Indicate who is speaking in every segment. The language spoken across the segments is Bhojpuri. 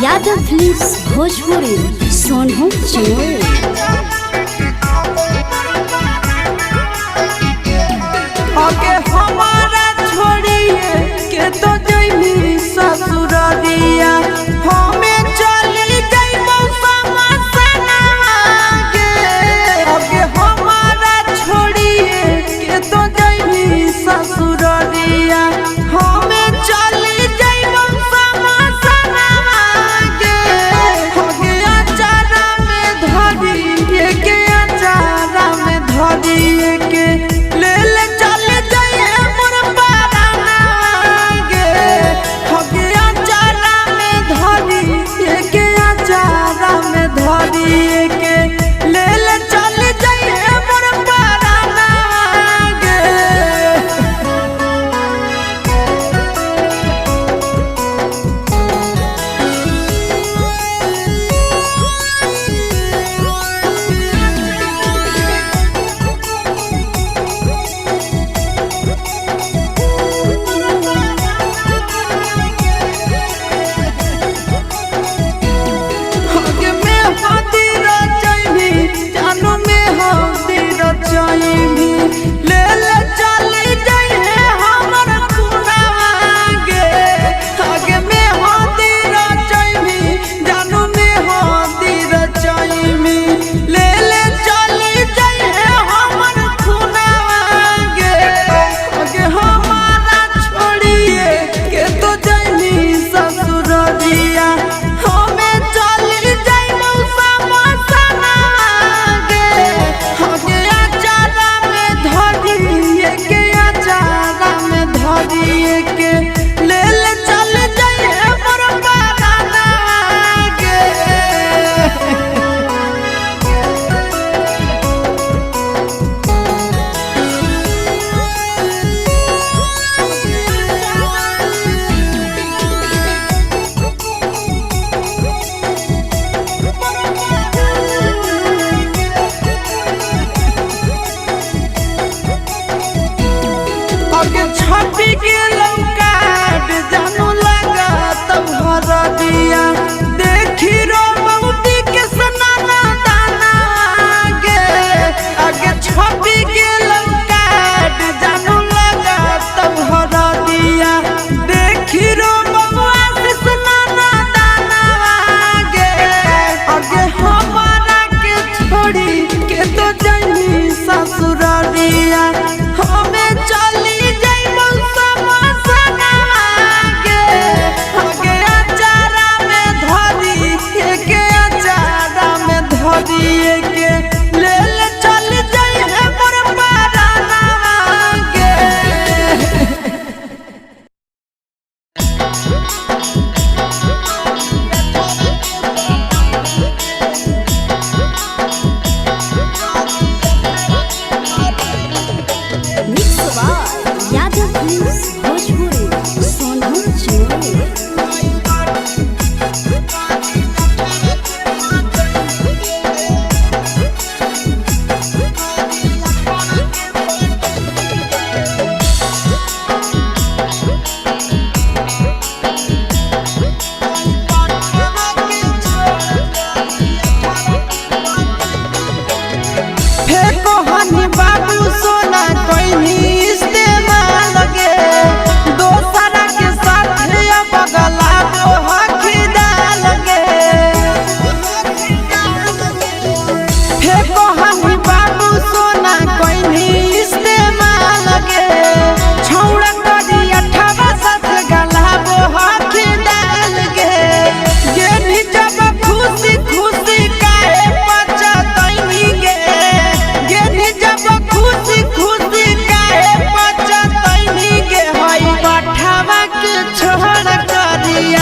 Speaker 1: यादव फिल्म्स भोजपुरी सोनू चिनोर।
Speaker 2: आगे हमारा छोड़िए के तो जइनी ससुरालिया हमें चली जइबो समसनवा के। आगे हमारा छोड़िए के तो जइनी ससुरालिया हमें चली जइबो समसनवा के। आगे अचारा में धरी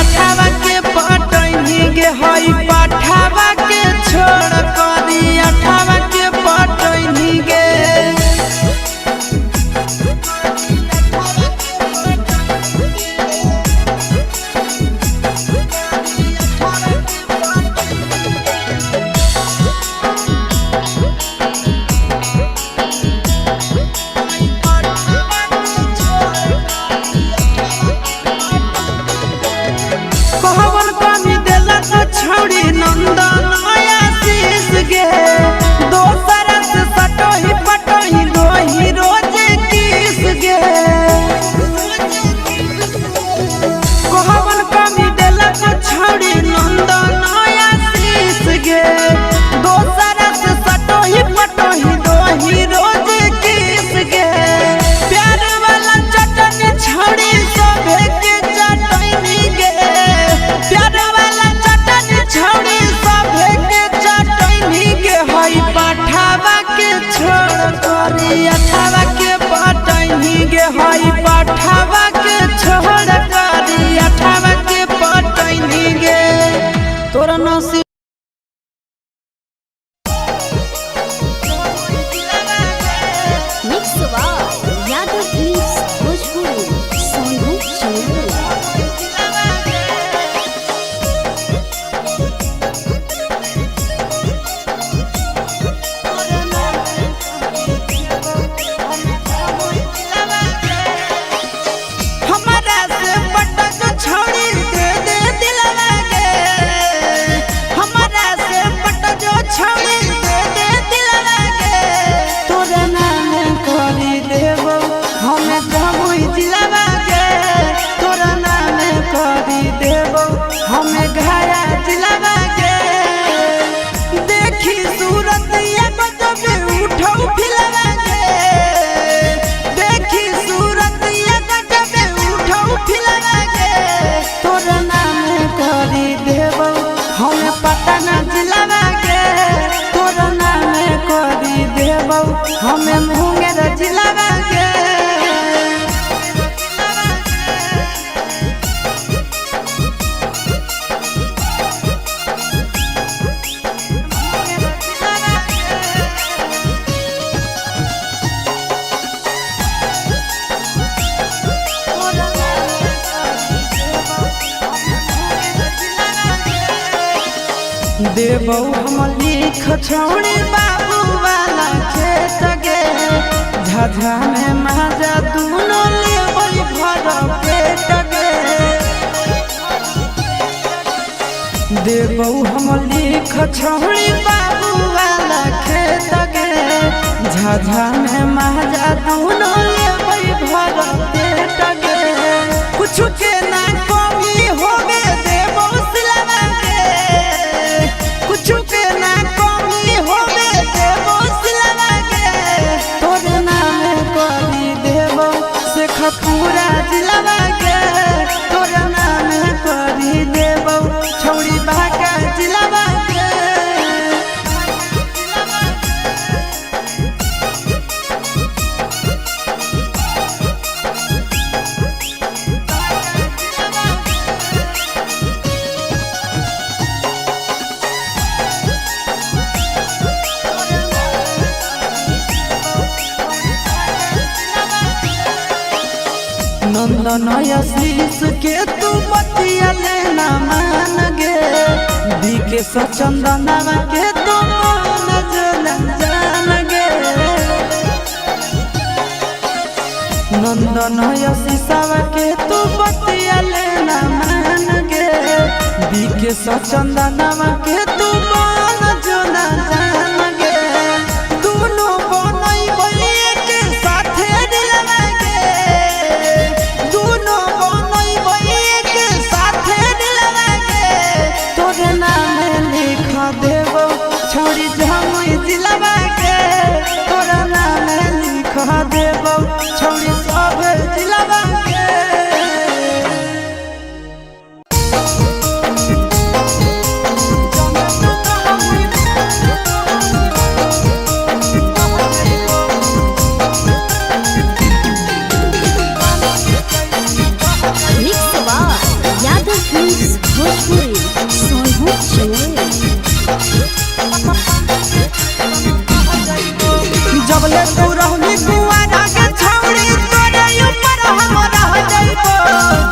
Speaker 2: अठावा के पटैनी गे हई पठावा के छोड़ करी अठावा के पटैनी गे छौड़ी नंदन आशीष गे दोसर से सटोही पटोही रोही रोज किस गे कहवन कमी देलक छौड़ी नंदन आशीष गे दोसर से सटोही पटोही रोही रोज किस गे प्यार वाला चटनी छौड़ी सभे के चटनी गे प्यार वाला छौड़ी सभे के चटनी गे हई पठावा के छोड़ करी अठावा के पटनी गे हई पठावा के छोड़ करी अठावा के पटनी गे तोरा नसीब
Speaker 1: मिक्स यादव फिल्म्स भोजपुरी सोनू चंद्र हमें घाया दिलावा के देखी सूरत ये गजब उठो फिलवा के देखी सूरत ये गजब उठो फिलवा के तोर नाम करी देबो हमें पता न दिलावा के तोर नाम करी देबो हमें मुंगेर दिलावा के देबो हम लिख छौड़ी बाबू वाला खेत गे झझा में माजा दूनो लेबै भर पेट गे देबो हम लिख छौड़ी बाबू वाला खेत गे झझा में माजा दूनो लेबै भर पेट गे कुछ के ना कमी होवे देबो सिलवा के कुछ के ना कमी होवे देबो सिलवा के तोर नाम करी देबो से खपूरा दिलवा के तोर नाम करी देबो छौड़ी बाका दिलवा के नंदन आशीष के तू बतिया लेना मान गे बीके सचंदनवा के तू मन जान गे नंदन आशीषवा के तू बतिया लेना मान गे बीके सचंदनवा के तू मन जान गे दोनों बनैबै एक साथे दिलवा के दोनों बनैबै एक साथे दिलवा के तोर नाम लिख देबो छौड़ी झमई दिलवा के तोर नाम लिख देबो छौड़ी सब दिलवा के
Speaker 3: Films Bhojpuri, Sonho Chinoy.
Speaker 2: जबले तू रहनी कुआरा के छौड़ी तोरे ऊपर हम रह जाइबो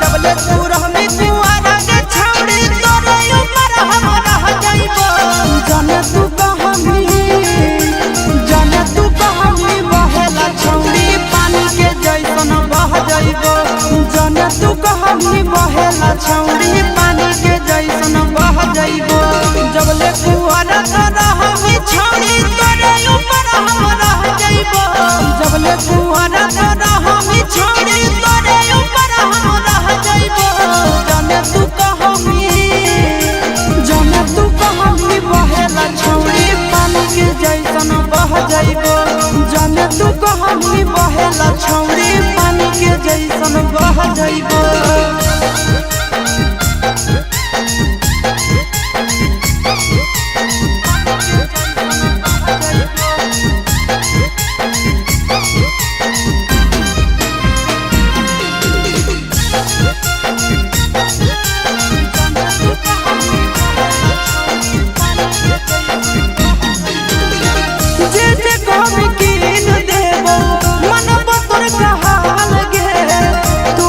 Speaker 2: जबले तू रहनी कुआरा के छौड़ी तोरे ऊपर हम रह जाइबो जाने तू कहमी बहेला छौड़ी पानी के जैसन बह जाइबो जाने तू कहमी बहेला छौड़ी पानी के जैसन बह जाइबो जबले कुआरा तो रहमी छौड़ी तोरे ऊपर हम रह जाइबो जबले कुआरा तो रहमी छौड़ी तोरे ऊपर हम रह जाइबो जाने तू कहमी बहेला छौड़ी पानी के जैसन बह जाइबो जाने तू कहमी बहेला छौड़ी पानी के जैसन बह जाइबो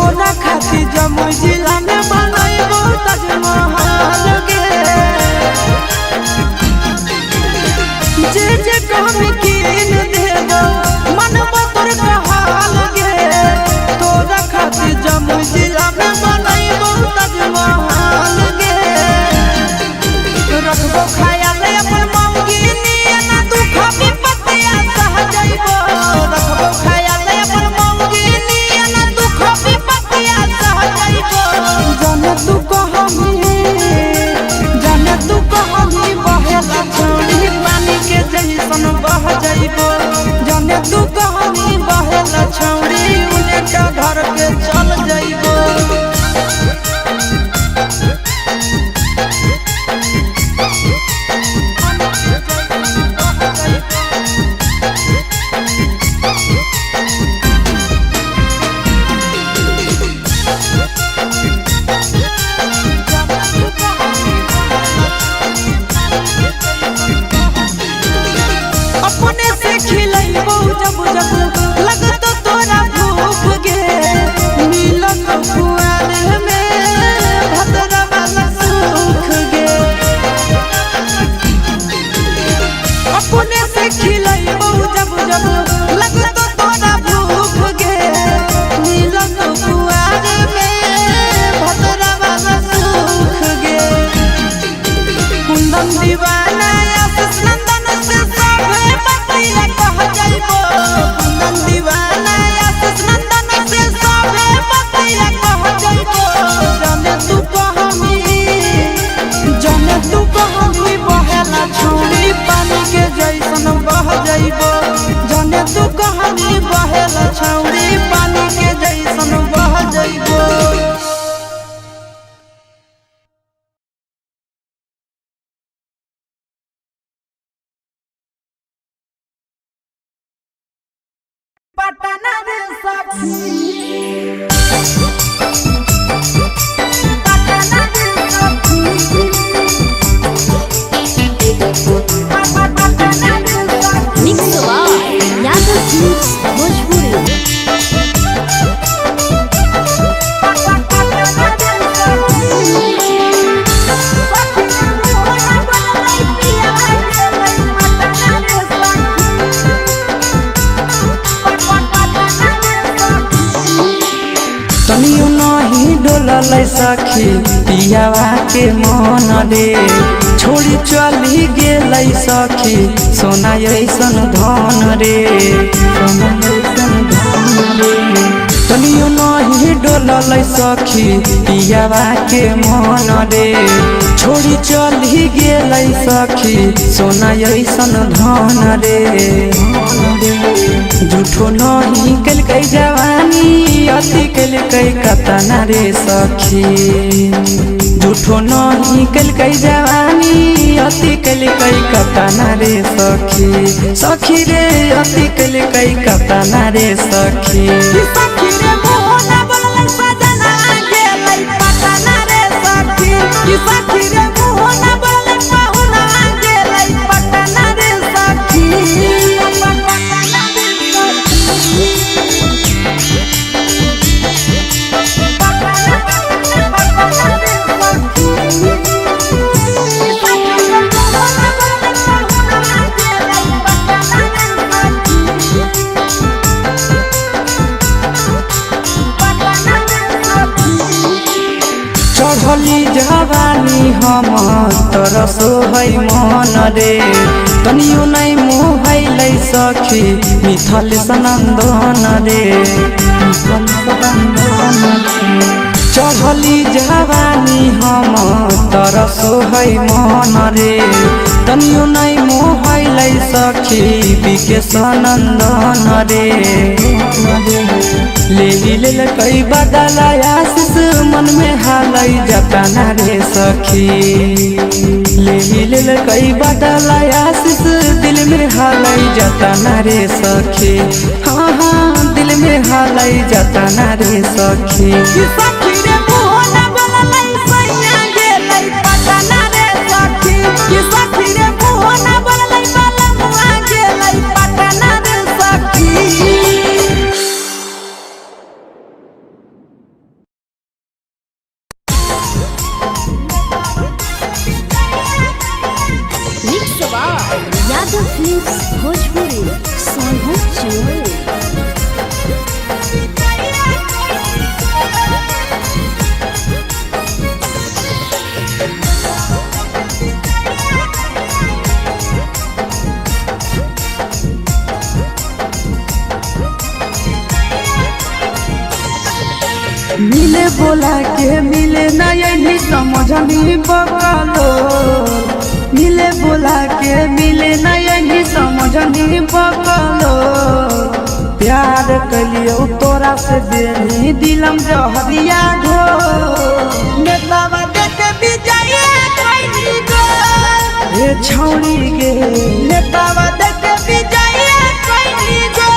Speaker 2: जमुई जिला में बनैबो ताजमहल गे जे कहमी कीन देबो मनबो तोर कहल गे तोरा खातिर जमुई जिला में बनैबो ताजमहल गे रखबो ख्याल अपन मौगी नियना दुख विपत्तिया सह जाइबो रखबो ख्याल अपन मौगी नियना दुख विपत्तिया सह जाइबो जाने तू कहमी बहेला छौड़ी पानी के जैसन बह जाइबो जाने तू कहमी बहेला छौड़ी उलेटा धर के चल जाइबो अपने से खिलैबो जब जब लगतो तोरा भूख गे मिलत कुआर में भतरा वाला सुख गे अपने से खिलैबो जब जब लगतो तोरा भूख गे मिलत कुआर में भतरा वाला सुख गे कुंदन दीवाना आशीष नंदन से सभे बतिया कह जाइबो कुंदन दीवाना आशीष नंदन से सभे बतिया कह जाइबो जाने तू कहमी बहेला छौड़ी पानी के जैसन बह जाइबो जाने तू कहमी बहेला छौड़ी पानी के जैसन बह जाइबो पटना रे सखी पटना रे सखी पटना रे सखी
Speaker 3: Mix by Yadav Films Bhojpuri.
Speaker 2: तनियो नहीं डोलल सखी पियावा के मन रे छोड़ी चली गेल सखी सोना ऐसन धन रे तनियो नहीं डोलल सखी पियावा के मन रे छोड़ी चली गेल सखी सोना ऐसन धन रे झूठो नहीं कल कई जवानी अति कल कई कतना रे सखी झूठो नहीं कल कई जवानी अति कल कई कतना रे सखी सखी रे अति कल कई कतना रे सखी
Speaker 1: सखी रे मोहना बोलल सजना गेलै पटना रे सखी
Speaker 2: हम तरसो है मन रे तनियो नहीं मोहैलै सखी मिथल सनंदन रे चढ़ली जवानी हम तरसो है मन रे तनियो नहीं मोहैलै सखी बिके सनंदन रे ले कई बदला आशीष मन में हालै जतना रे सखी ले कई बदला आशीष दिल में हालै जतना रे सखी हाँ हाँ दिल में हालै जतना रे सखी
Speaker 1: सखी रे मोहन बोललै सैया गेलै पटना रे सखी सखी रे मोहन बोललै बलमुआ गेलै पटना रे सखी
Speaker 3: Mixed by Yadav Films Bhojpuri. Songham Chowri.
Speaker 2: मिले बोला के मिले नहीं समझनी बकलो मिले बोला के मिले नहीं समझनी बकलो प्यार कलियो तोरा से देनी दिलम जहरिया घो
Speaker 1: नेतावा देखे विजय कैली गो
Speaker 2: हे छौड़ी गे
Speaker 1: नेतावा देखे विजय कैली गो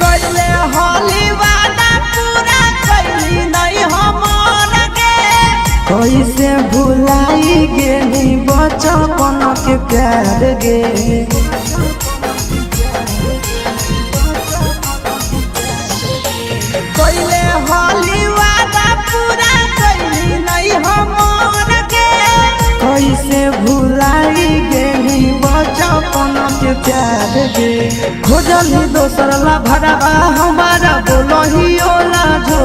Speaker 1: कैले होली वादा पूरा कैली नहीं हमर गे
Speaker 2: कैसे भुलाई गेली बचपन के प्यार गे
Speaker 1: कैले होली वादा पूरा कैली नहीं हमर गे
Speaker 2: कैसे भुलाई गेली बचपन के प्यार गे खोजली दोसर ला भरवा हमारा बोलही ओला झो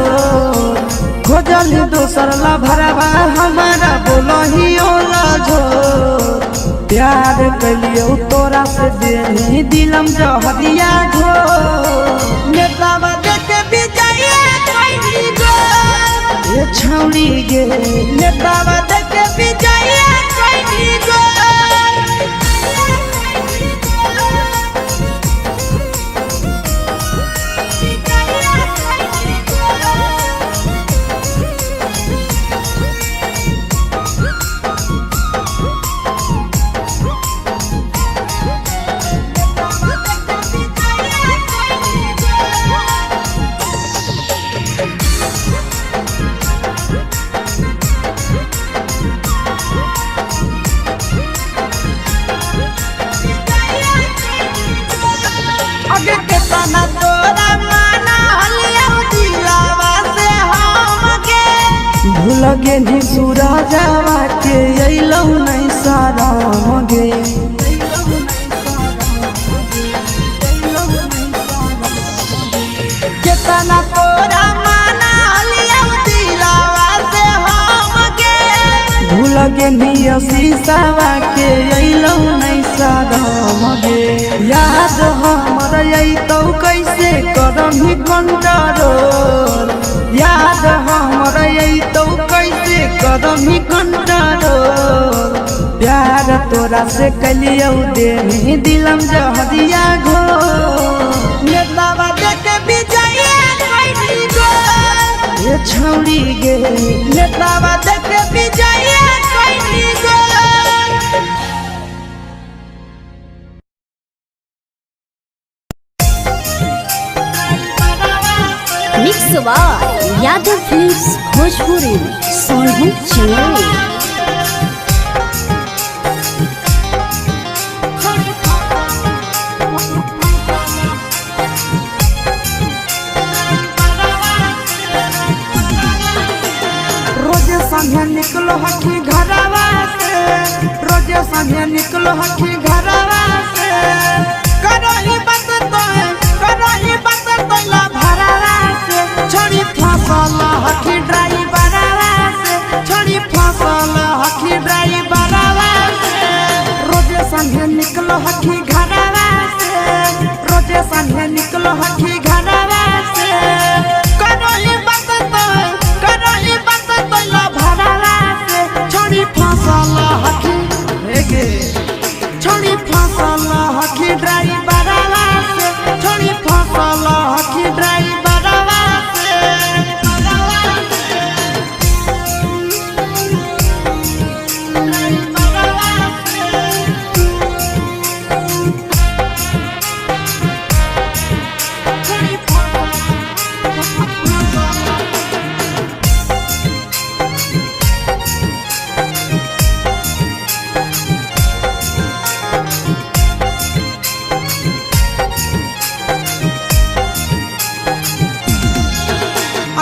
Speaker 2: खोजली दोसर ला भरवा हमारा बोलही ओला झो प्यार कलियो तोरा से देनी दिलम जहरिया झो
Speaker 1: नेतावा देखे विजय कैली गो
Speaker 2: ये छौड़ी गे
Speaker 1: नेतावा देखे विजय कैली गो आगे के तना तोरा माना हलिया दिलावा से हम गे
Speaker 2: भूल गेली सूरजवा के अइलौ नहीं साराम गे
Speaker 1: केतना तोरा माना हलिया दिलावा से हम गे
Speaker 2: भूल गेली शीशावा के अइलौ नहीं साराम गे याद हमर अइतौ कैसे करमी कंट्रोल याद हमर अइतौ कैसे करमी कंट्रोल प्यार तोरा से कलियौ देनी दिलम जहरिया घो
Speaker 1: नेतावा देखे विजय कैली गो
Speaker 2: ये छौड़ी गे
Speaker 1: नेतावा देखे विजय कैली गो
Speaker 3: Mixed by Yadav films Bhojpuri Sonbhadra Chandel.
Speaker 2: रोजे संगे निकलो हकी घरवा से, रोजे संगे निकलो हकी घरवा से, करही बात तो ला भरवा से, छोड़ी फसल हकी ड्राइवरवा से, छोड़ी फसल हकी ड्राइवरवा से। रोजे संगे निकलो हकी घरवा से, रोजे संगे निकलो हकी घरवा से, करही बात तो ला भरवा से, छोड़ी फसल हकी छोड़ी फसल हकी ड्राइवरवा से, छोड़ी फसल हकी ड्राइवरवा से।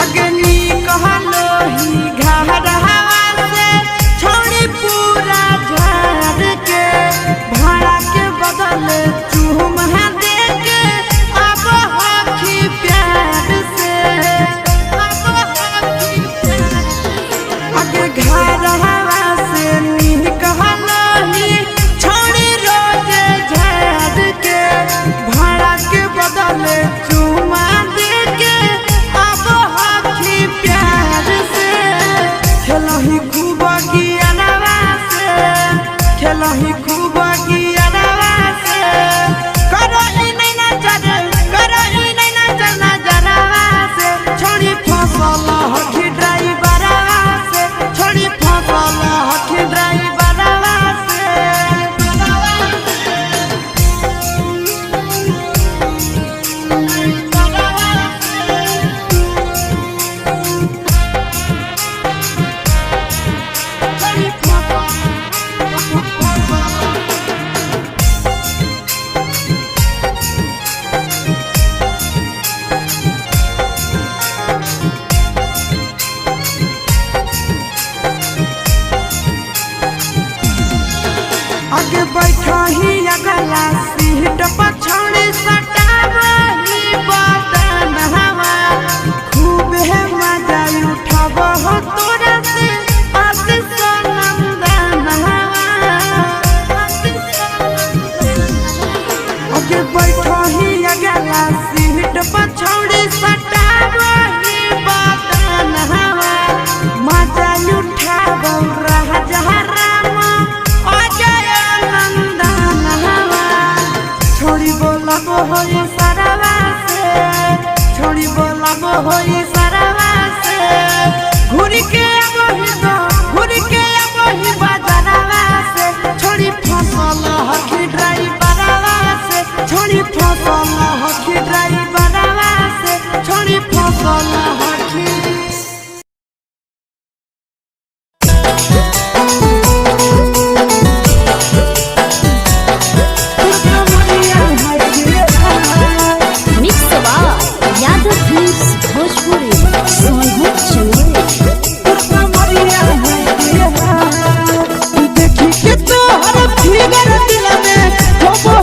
Speaker 2: अग्नि कहलो ही घरवा से, छोड़ी पूरा झाड़ के, भाड़ा के बदले चूम दे के, अब हकी प्यार से, अब हकी अगे घरवा से नी कहलो ही, छोड़ी रोजे झाड़ के, भाड़ा के बदले चूम दे के, अब हकी प्यार से। खेलही खूब गियानवा से, खेलही खूब गियानवा से, करही नहीं नजर नजरवा से, छोड़ी फसल हकी ड्राइवरवा से, छोड़ी फसल हकी ड्राइवरवा से। आगे बैठा ही अगला सीट पछाड़ी सटावही बदन हवा, खूब है मजा उठाव हो तोरा से, आशीष नंदन हवा। आगे बैठा ही अगला सीट पछाड़ी सटावही बदन हवा, मजा उठाव रह जहरा छोड़ी बोलाबो होई सरवा से, छोड़ी बोलाबो होई सरवा से, घुरी के आबही बाजारवा से, छोड़ी फसल हकी ड्राइवरवा से, छोड़ी फसल हकी ड्राइवरवा से, छोड़ी फसल हकी।
Speaker 3: मिक्स बार यादव फिल्म्स भोजपुरी सोनभद्र चंदेल।
Speaker 2: देखी के तोहर फिगर दिल में हो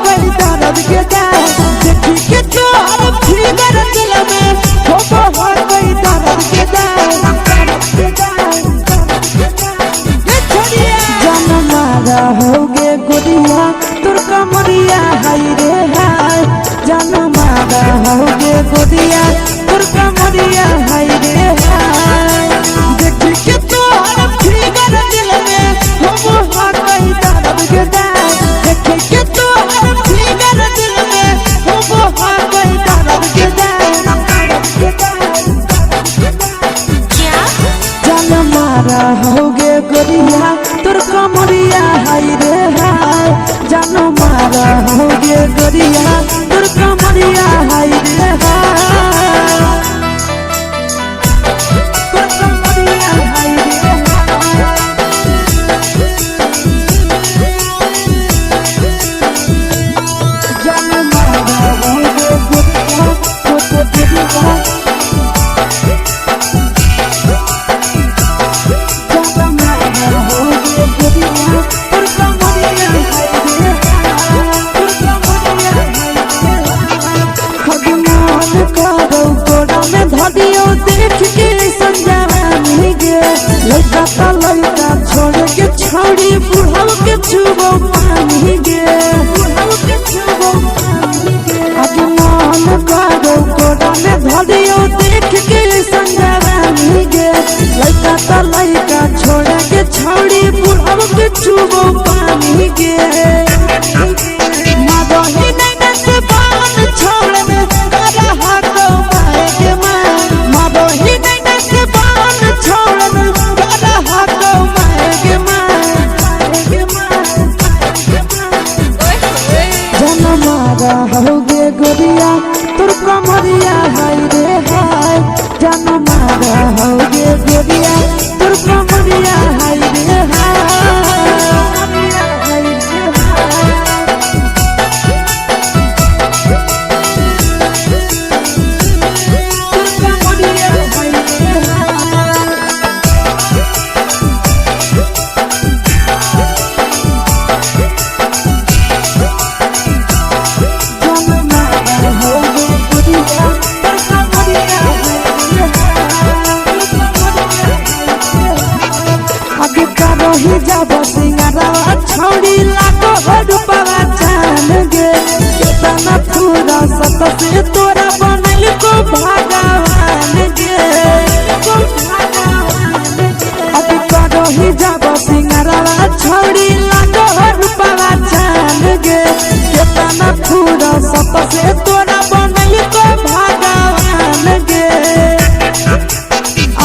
Speaker 2: गई दर्द के जाए, देखी के तोहर फिगर दिल में हो गई दर्द के जाए। जन मारा होगे गुड़िया तुर कमरिया हाय रे हाय, जन मारा होगे गुड़िया तुर कमरिया हाय रे हाय। देखी के तोहर फिगर दिल में हो गई दर्द के जाए, देखी के तोहर फिगर दिल में हो गई दर्द के जाए। जन मारा होगे गुड़िया तुर कमरिया हाय रे हाय, जन मारा होगे गुड़िया तुर कमरिया हाय रे हाय।
Speaker 1: छुबो पानी के मादही नैना से बान छोड़ में करा हाको माए के माँ मादही नैना से बान छोड़ में करा हाको माए के माँ जनमारा होगे गोरिया तुर कमरिया हाय रे हाय जनमारा होगे गोरिया तुर कमरिया हाय रे ही जब सिंगारा छोड़ी लागो हडुपवा जान गे केतना पूरा सत से तोरा बनल को भगवान गे अभी करो ही जब सिंगारा छोड़ी लागो हडुपवा जान गे केतना पूरा सत से तोरा बनल को भगवान गे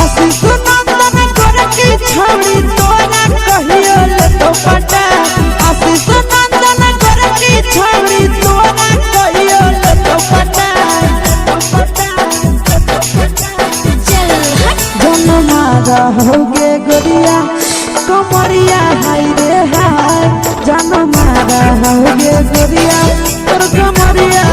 Speaker 1: आशीष नंदन कर की छोड़ी तोरा कहियो ले तो पटा आशीष नंदन कर की छोड़ी तोरा कहियो ले तो पटा जनमारा होगे गोरिया कमरिया हाय रे हाय जनमारा होगे गोरिया तोर कमरिया